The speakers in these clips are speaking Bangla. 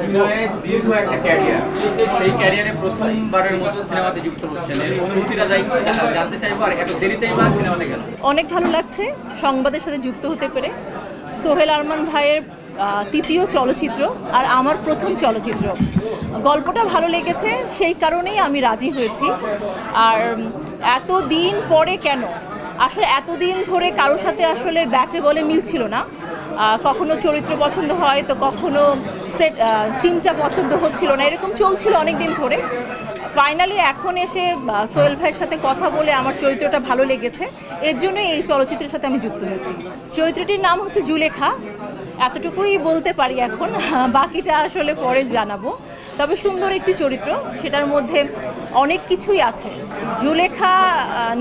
অভিনয়ে দীর্ঘ একটা ক্যারিয়ার, সেই ক্যারিয়ারে প্রথমবারের মতো সিনেমাতে যুক্ত হচ্ছেন, এর অনুভূতিটা জানতে চাইবো। আর এত দেরিতেই বা সিনেমাতে গেল? অনেক ভালো লাগছে সংবাদের সাথে যুক্ত হতে পেরে। সোহেল আরমান ভাইয়ের তৃতীয় চলচ্চিত্র আর আমার প্রথম চলচ্চিত্র। গল্পটা ভালো লেগেছে, সেই কারণেই আমি রাজি হয়েছি। আর এতদিন পরে কেন, আসলে এতদিন ধরে কারোর সাথে আসলে ব্যাটে বলে মিল ছিল না। কখনো চরিত্র পছন্দ হয় তো কখনো টিমটা পছন্দ হচ্ছিল না, এরকম চলছিল অনেক দিন ধরে। ফাইনালি এখন এসে সোহেল ভাইয়ের সাথে কথা বলে আমার চরিত্রটা ভালো লেগেছে, এর জন্য এই চলচ্চিত্রের সাথে আমি যুক্ত হয়েছি। চরিত্রটির নাম হচ্ছে জুলেখা, এতটুকুই বলতে পারি এখন, বাকিটা আসলে পরে জানাবো। তবে সুন্দর একটি চরিত্র, সেটার মধ্যে অনেক কিছুই আছে। জুলেখা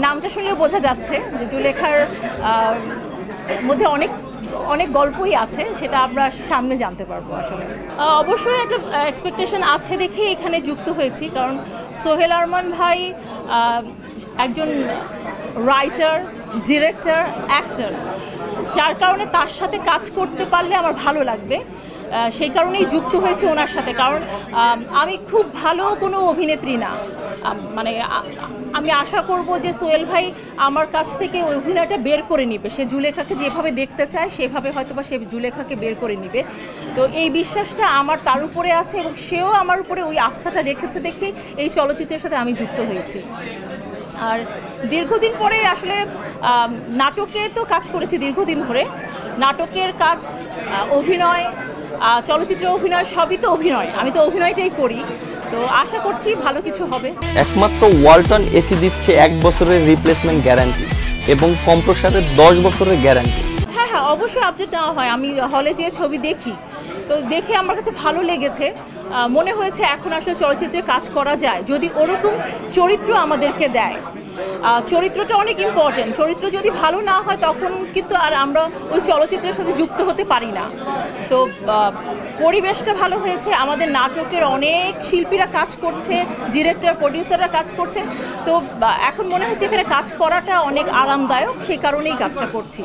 নামটা শুনলেও বোঝা যাচ্ছে যে জুলেখার মধ্যে অনেক অনেক গল্পই আছে, সেটা আমরা সামনে জানতে পারবো। আসলে অবশ্যই একটা এক্সপেকটেশন আছে দেখে এখানে যুক্ত হয়েছি, কারণ সোহেল আরমান ভাই একজন রাইটার, ডিরেক্টর, অ্যাক্টর, যার কারণে তার সাথে কাজ করতে পারলে আমার ভালো লাগবে। সেই কারণেই যুক্ত হয়েছে ওনার সাথে। কারণ আমি খুব ভালো কোনো অভিনেত্রী না, মানে আমি আশা করব যে সোহেল ভাই আমার কাছ থেকে ওই অভিনয়টা বের করে নিবে। সে জুলেখাকে যেভাবে দেখতে চায় সেভাবে হয়তো বা সে জুলেখাকে বের করে নিবে। তো এই বিশ্বাসটা আমার তার উপরে আছে এবং সেও আমার উপরে ওই আস্থাটা রেখেছে দেখে এই চলচ্চিত্রের সাথে আমি যুক্ত হয়েছি। আর দীর্ঘদিন পরে আসলে নাটকে তো কাজ করেছি দীর্ঘদিন ধরে। নাটকের কাজ, অভিনয়, চলচ্চিত্রে অভিনয়, সবই তো অভিনয়, আমি তো অভিনয়টাই করি। তো আশা করছি ভালো কিছু হবে। একমাত্র ওয়ালটন এসি দিচ্ছে 1 বছরের রিপ্লেসমেন্ট গ্যারান্টি এবং কম্প্রেসারের 10 বছরের গ্যারান্টি। হ্যাঁ হ্যাঁ, অবশ্যই আপডেট নেওয়া হয়। আমি হলে যেয়ে ছবি দেখি, তো দেখে আমার কাছে ভালো লেগেছে। মনে হয়েছে এখন আসলে চলচ্চিত্রে কাজ করা যায় যদি ওরকম চরিত্র আমাদেরকে দেয়। চরিত্রটা অনেক ইম্পর্টেন্ট, চরিত্র যদি ভালো না হয় তখন কিন্তু আর আমরা ওই চলচ্চিত্রের সাথে যুক্ত হতে পারি না। তো পরিবেশটা ভালো হয়েছে, আমাদের নাটকের অনেক শিল্পীরা কাজ করছে, ডিরেক্টর, প্রডিউসাররা কাজ করছে। তো এখন মনে হচ্ছে এখানে কাজ করাটা অনেক আরামদায়ক, সেই কারণেই কাজটা করছি।